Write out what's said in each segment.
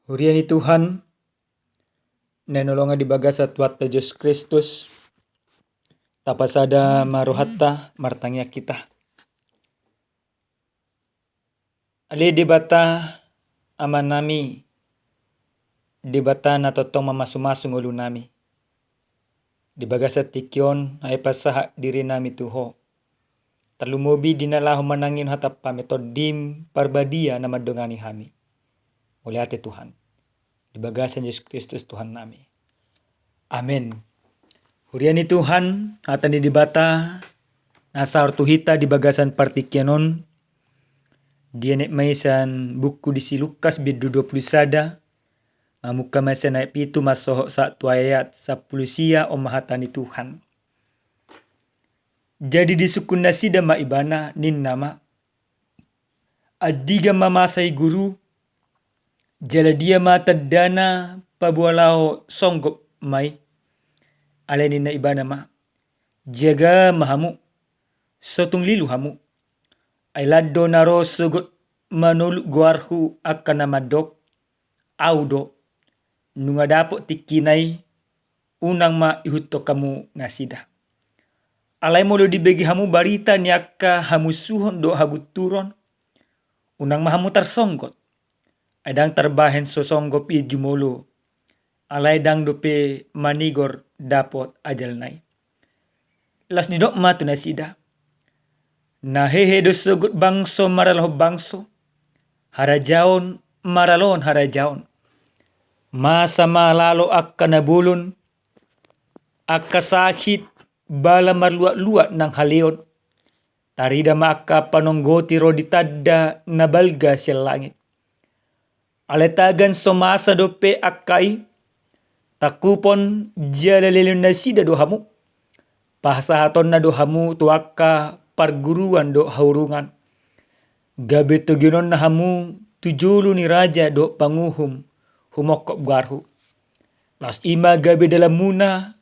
Huriani Tuhan, nanolonga di bagasa tuatta Yesus Kristus, tapasada marohatta martangya kita. Ali dibata aman nami, dibata na totong mamasu-masu ngulu nami. Di bagasa tikyon ay pasaha diri nami tuho. Terlumubi dinalahu manangin hatap pametodim parbadia na madongani hami. Oleh hati Tuhan. Di bagasan Yesus Kristus Tuhan nami. Amin. Huriani Tuhan, atan di dibata nasa ortuhita di bagasan partikyanon. Dianek maisan buku di si Lukas bidu 20 sada. Mamuka maisan naik pitu masohok satu ayat 10 sia omahatani Tuhan. Jadi di sukun nasida maibana nin nama. Adiga mamasai guru. Jala dia mata dana pabualao songgop mai. Aleni na ibana ma. Jaga mahamu. Sotung lilu hamu. Ay lado naro sugot manuluk guarhu akan namadok. Audo. Nunga dapok tikinay. Unang ma ihuto kamu nasida. Alay molo dibagi hamu barita niaka hamu suhon do haguturon. Unang mahamu tarsonggot. Adang terbahen sosonggop i jumolo. Alay dang dope manigor dapot ajal nai. Las nidok matu nasida. Na hehe dosogot bangso maraloh bangso. Harajaon maralon harajaon. Masa malalo akka nabulon. Akka sakit bala marluak-luak nang haleon. Tarida maka panonggoti roditadda nabalga siya langit. Aletagan somasa dope akai. Takupon jalalilun nasida dohamu. Pasahaton na dohamu tuaka parguruan do haurungan. Gabe tuginon na hamu tujulu ni raja do panguhum humokop garhu. Las ima gabe dalam muna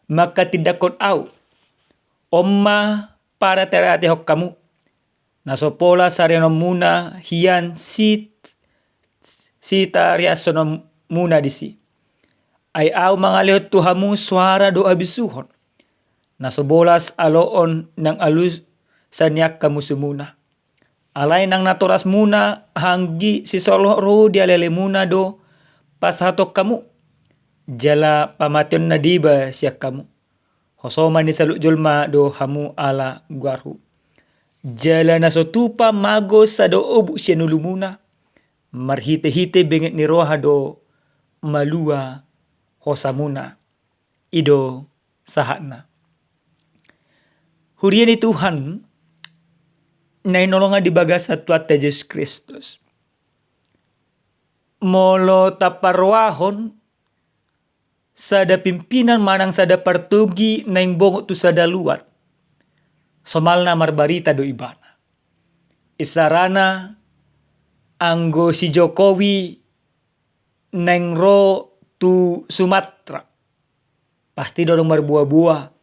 maka tidakon au. Omma para terate hok kamu. Nasopola sareno muna hian sita riasono muna disi. Ay au mangalihot tuhamu suara do abisuhon. Nasobolas aloon ng alus sanyak kamu sumuna. Alay nang natoras muna hanggi si solo ro di alele muna do pasatok kamu. Jala pamation na diba siya kamu. Hosoma ni saluk julma do hamu ala guarhu. Jala nasotupa mago sa do obu siya nulumuna. Marhite-hite benget ni roha do malua hosamuna. Ido sahana. Huriani Tuhan na inolonga di bagasa tuata Yesus Kristus. Molo taparwahon sada pimpinan manang sada partugi na imbongo tu sada luat. Somalna marbarita do ibana. Isarana anggo si Jokowi nengro tu Sumatera. Pasti dorong marbuah-buah.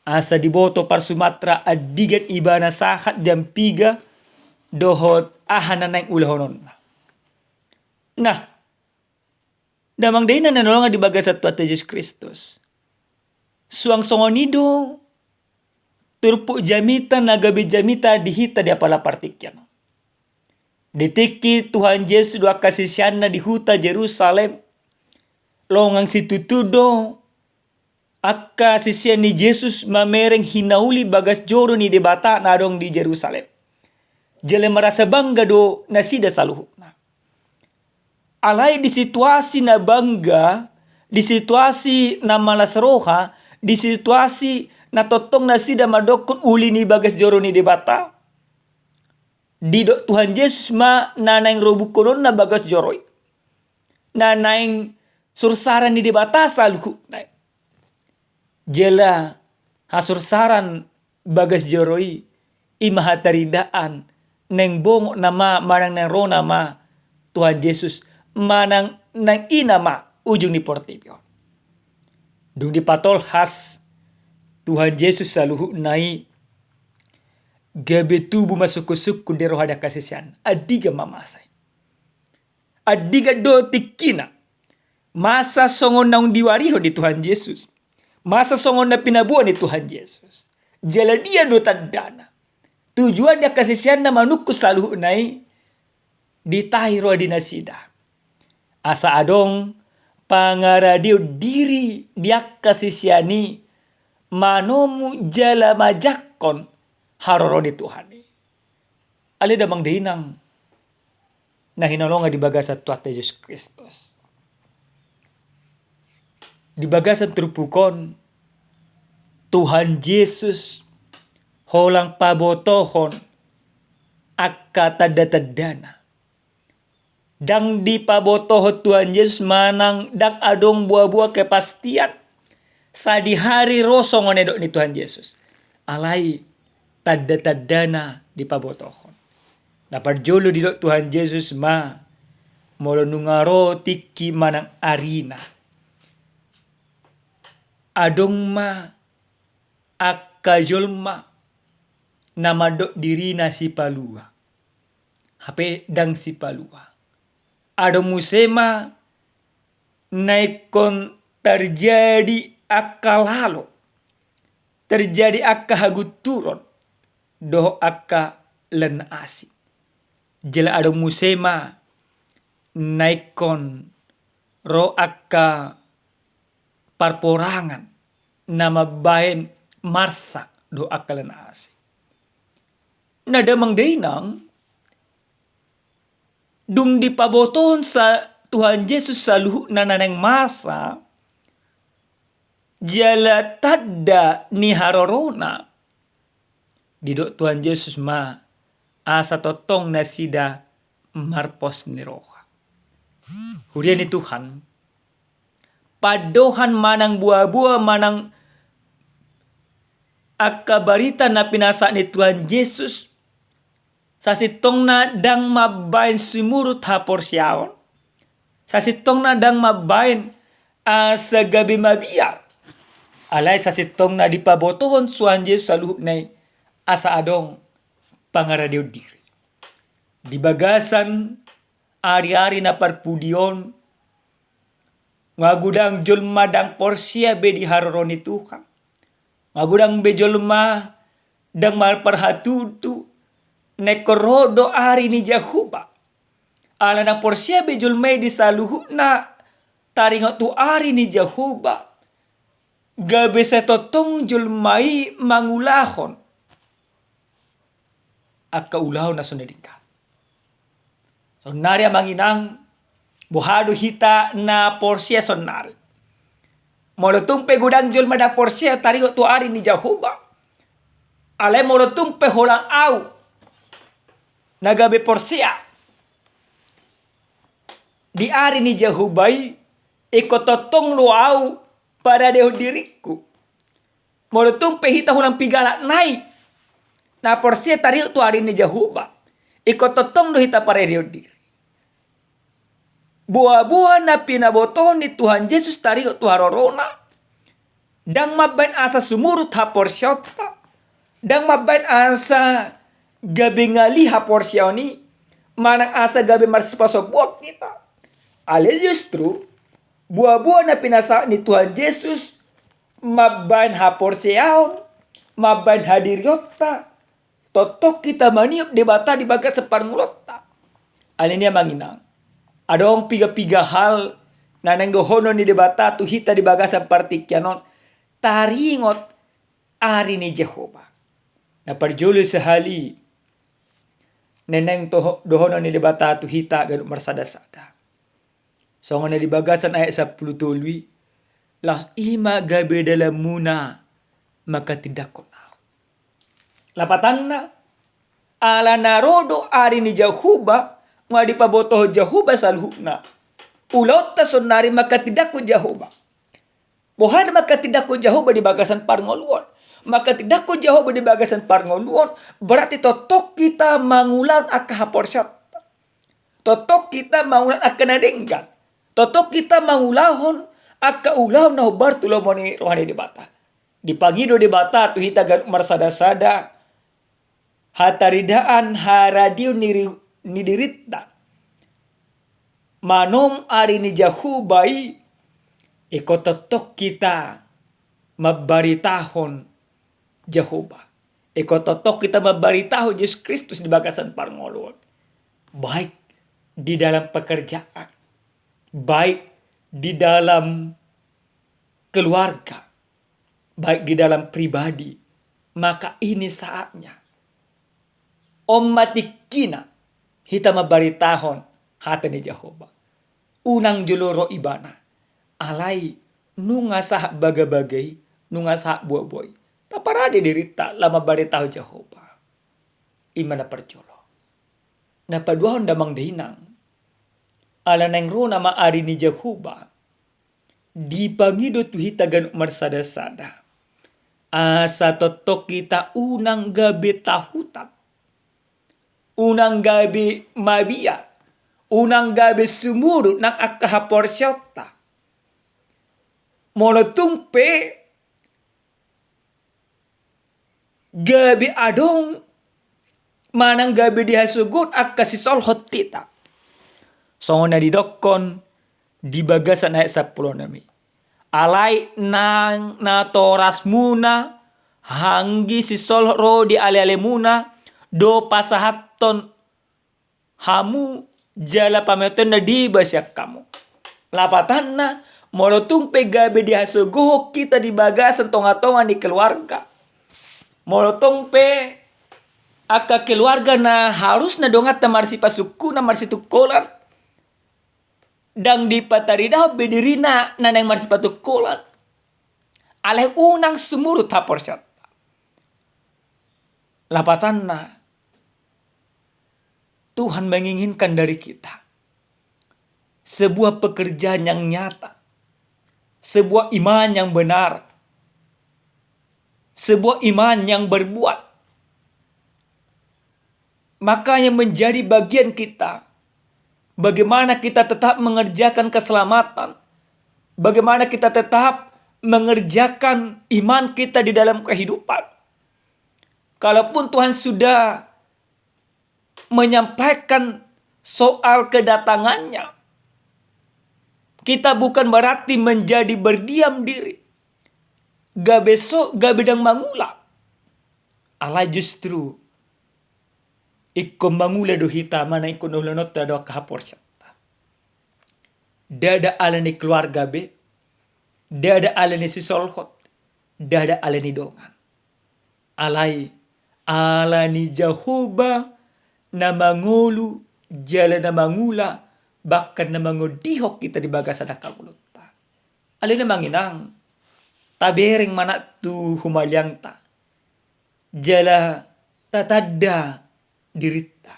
Asa diboto par Sumatera adigat ibana sahat jam 3 dohot ahana neng ulahonon. Nah, damang day na nanolonga di bagasa tuata Yesus Kristus. Suang songonido turpu jamita nagabi jamita dihita di apala partikyan. Ditiki Tuhan Yesus dua kasisianna di huta Jerusalem. Longang situtudo. Akka sisian ni Yesus mamereng hinauli bagas joro ni debata nadong di Jerusalem. Jele merasa bangga do nasida saluhu. Alay di situasi na bangga, di situasi na malas roha, di situasi na totong nasida madokon uli ni bagas joro ni debata. Di Tuhan Yesus ma nanaing robukonon na bagas joroi. Nanaing sursaran ni debata saluhu. Jela hasursaran bagas joroi imahataridaan neng bongo nama manang neng rona ma Tuhan Yesus manang nang inama ujung ni portibyo. Dung di patol has Tuhan Yesus saluhu nai gabe tubu masuk suku de rohada kasisian adiga mamasay. Adiga do tikina. Masa songon naung diwariho di Tuhan Yesus. Masa songon na pinabuan ni Tuhan Yesus. Jala dia do tadana. Tujuan dia kasisian na manukku saluh nai ditahiro dinasida. Asa adong pangaradio diri dia kasisiani manomu jala majakon haroro di Tuhan. Ali damang dainang na hinalonga di bagasan Tuhan Yesus Kristus. Di bagasan terpukon Tuhan Yesus holang pabotohon akka tadana. Dang di pabotoho Tuhan Yesus manang dang adong buah-buah kepastian. Sa di hari rosong onedok ni Tuhan Yesus. Alai tadana di pabotohon. Dapat jolo di dok Tuhan Yesus ma molo nungaro tiki manang arina. Adong ma akka jolma nama dok dirina si palua. Hape dang si palua. Adong musema naikon terjadi akka lalo. Terjadi akka haguturon. Doh akka len asik. Jela adong musema naikon ro akka parporangan. Nama bahen marsak do akka len asik. Nadamang dainang dung dipaboton sa Tuhan Yesus saluhu nananeng masa jala tadda ni harorona didok Tuhan Yesus ma asa totong nasida marpos ni roha. Hurian ni Tuhan padohan manang buah-buah manang akka barita na pinasa ni Tuhan Yesus sasitong na dang mabain simurut hapor siyaon. Sasitong na dang mabain sa gabi mabiar. Alay sasitong na dipabotohon Tuhan Yesus saluh na asa adong pangaradiw diri. Di bagasan ari-ari na parpudion ngagudang julma dang porsia be di haroron ni Tuhan. Ngagudang be julma dang malparhatutu nekorodo ari ni Jahuba. Ala na porsia bejul may di saluhu na taringot tu ari ni Jahuba. Gabe sa totong julmai mangulahon. At kaulaw na sunadingka. Sonari manginang buhado hita na porsia sonari. Molotong pegudang julma da porsia taringot tu ari ni Jahuba. Alay molotong peholang au. Nagabe porsia di ari ni Jahubai ikototong luau pada deho diriku molotong pehita hulang pigala nai na porsia tari tu ari ni Jahuba ikototong do hita pare deho diri buah-buah na pinaboton ni Tuhan Yesus tari tu harorona dang mabain asa sumurut ha porsyota dang mabain asa gabi ngali ha porsyoni manang asa gabi marsipaso buat kita. Ale justru buah-buah na pinasa ni Tuhan Yesus mabain ha porsyaon, mabain hadiryota, totok kita maniup debata di bagat separngulota. Ale niya manginang. Adong piga-piga hal na nanggohono ni debata tu hita di bagasan partikyanon taringot ari ni Jehova. Na parjulo sehali neneng dohono ni debata tu hita ganuk marsada-sada. Songo na di bagasan ayat 10 tulwi. Las ima gabe dalam muna maka tidak konau. Lapatan na ala narodo ari ni Jahuba ngadi pabotoh Jahuba saluhna. Ulot ta sonari maka tidak ko Jahuba. Bohan maka tidak ko Jahuba di bagasan parngoluon. Maka tidak ko Jahuba di bagasan parngoluon. Berarti totok kita mangulang akahaporsyat. Totok kita mangulang akanadenggan. Totok kita mangulahon akaulah na hubar tulo mo ni rohani debata. Dipangido debata tu hita ganuk marsada-sada. Hataridaan haradio ni diritda. manom ari ni jahubai iko totok kita mabaritahon Jehovah. Iko totok kita mabaritaho Yesus Kristus di bagasan parngolon. Baik di dalam pekerjaan, baik di dalam keluarga, baik di dalam pribadi. Maka ini saatnya matikina hita mabaritahon hati ni Jehovah. Unang juluro ibana. Alai nunga sah baga-bagai, nunga sah buah-boy. Taparade dirita lama baritaho Jehovah. Imana percolo. Napaduahon damang dahinang. Ala neng ro nama ari ni Jehovah. Di pangido tu hita ganuk marsada-sada. Asa totok kita unang gabi tahutan. Unang gabi mabia. Unang gabi sumuru nang akahapor syota. Molotungpe gabi adong manang gabi dihasugut akasisol hotita. So na didokon di bagasan ayat 10 nami. Alai nang natoras muna hanggi sisol ro di ale-ale muna do pasahaton hamu jala pameton na di basyak kamu. Lapatan na molotungpe gabi dihasuguh kita di bagasan tonga-tonga di keluarga. Molotongpe aka keluarga na harus na dongat na marsi pasuku na marsi tukolan. Dang di pataridaw bedirina na nang marsi patukolan. Alay unang sumurut hapor siya. Lapatan na Tuhan menginginkan dari kita sebuah pekerjaan yang nyata. Sebuah iman yang benar. Sebuah iman yang berbuat. Makanya menjadi bagian kita. Bagaimana kita tetap mengerjakan keselamatan. Bagaimana kita tetap mengerjakan iman kita di dalam kehidupan. Kalaupun Tuhan sudah menyampaikan soal kedatangannya, kita bukan berarti menjadi berdiam diri. Ga besok, ga bidang mangula. Ala justru ikko mangula do hita mana ikko nolonot do kahapor siya. Dada ala ni keluarga be. Dada ala ni sisolhot. Dada ala ni dongan. Alai ala ni Jehovah na mangulu jala na mangula bahkan na mangudihok kita di bagasan akamulutta. Alin na manginang tabering mana tu humalyang ta. Jala tatadda dirita.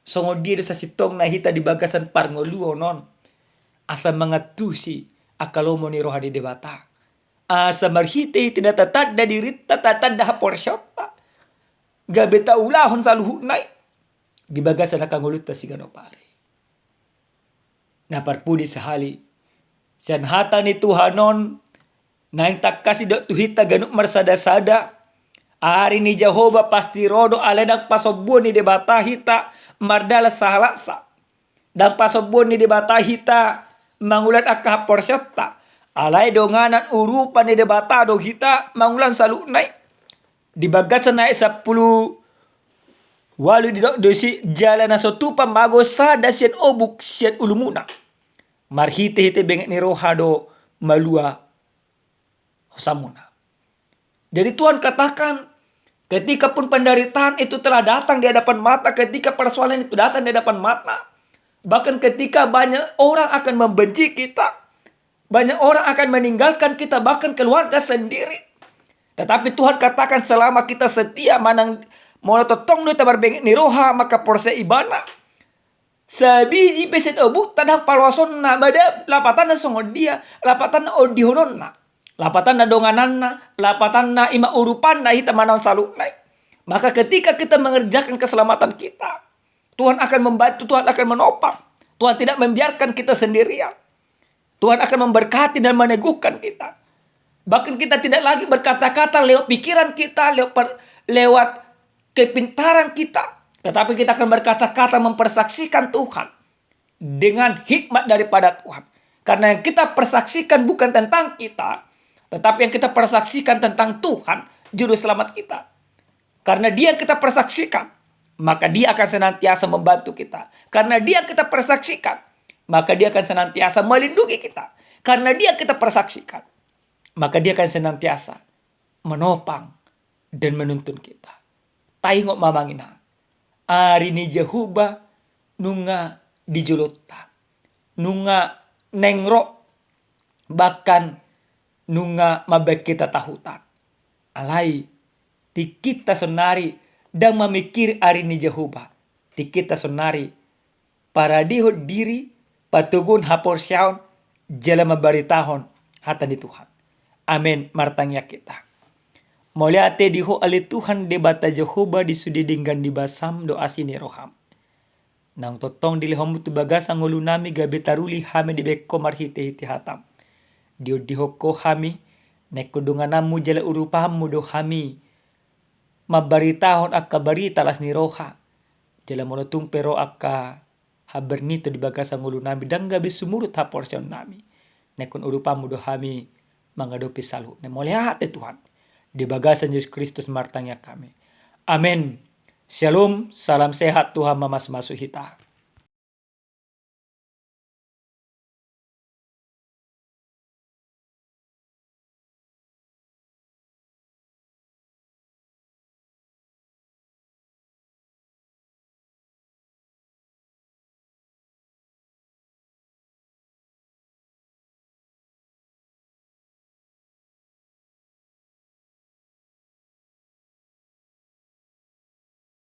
Songo dia sa sitong na hita di bagasan parngoluo non. Asa mangatusi akalomo ni rohadi debata. Asa marhite tidak tatadda dirita tatadda haporsyota. Gabeta ulahon sa luhunay. Di bagasan akanguluta si ganopare. Naparpudi sa hali. Siyan hata ni Tuhanon na yung takasi do tuhita ganuk marsada-sada. Ari ni Jehovah pasti rodo aledang pasobon ni debata hita mardala sahalasa. Dan pasobon ni debata hita mangulan akahapor syota. Alay donganan urupan ni debata do hita mangulan salunay. Di bagasan na 10 walu di dosi jalan na sotupa mago sada siyan obuk siyan ulumuna. Marhite-hite benget ni rohado malua hosamuna. Jadi Tuhan katakan ketika pun penderitaan itu telah datang di hadapan mata, ketika persoalan itu datang di hadapan mata, bahkan ketika banyak orang akan membenci kita, banyak orang akan meninggalkan kita, bahkan keluarga sendiri. Tetapi Tuhan katakan selama kita setia manang mau totong nu tabar bengek ni roha maka porse ibana. Sabiji peset obu tanah palwason na bada lapatan na songo dia, lapatan na odihonon na. Lapatan na donganan na, lapatan na ima urupan na hita manaw salunay. Maka ketika kita mengerjakan keselamatan kita, Tuhan akan membantu, Tuhan akan menopang. Tuhan tidak membiarkan kita sendirian. Tuhan akan memberkati dan meneguhkan kita. Bahkan kita tidak lagi berkata-kata lewat pikiran kita, lewat kepintaran kita. Tetapi kita akan berkata-kata mempersaksikan Tuhan. dengan hikmat daripada Tuhan. Karena yang kita persaksikan bukan tentang kita, tetapi yang kita persaksikan tentang Tuhan, Juru Selamat kita. Karena Dia yang kita persaksikan, maka Dia akan senantiasa membantu kita. Karena Dia yang kita persaksikan, maka Dia akan senantiasa melindungi kita. Karena Dia yang kita persaksikan, maka Dia akan senantiasa menopang dan menuntun kita. Taingok mamangina. Ari ni Jehuba nunga dijuluta. Nunga nengro bahkan nunga mabek kita tahutan. Alai ti kita sonari dan memikir ari ni Jehuba. Ti kita sonari para dihod diri patugun hapor syaun jala mabaritahon hatan di Tuhan. Amin martangya kita. Moliate diho ali Tuhan debata Jehovah disudidinggan di basam doa sini roham. Nang totong dilihom tu bagas ang ulu nami gabi taruli hami di beko marhite hiti hatam. Dio dihoko hami nekudunganamu jala urupahamu do hami. Mabaritahon akka barita las ni roha. Jala monotung pero akka habernito di bagas ang ulu nami dan gabi sumurut ha porsyon nami. Nekun urupamu do hami mangadopi salu. Nemoliate Tuhan. Di bagasan Yesus Kristus martangnya kami. Amin. Shalom, salam sehat Tuhan mamas masuk hita.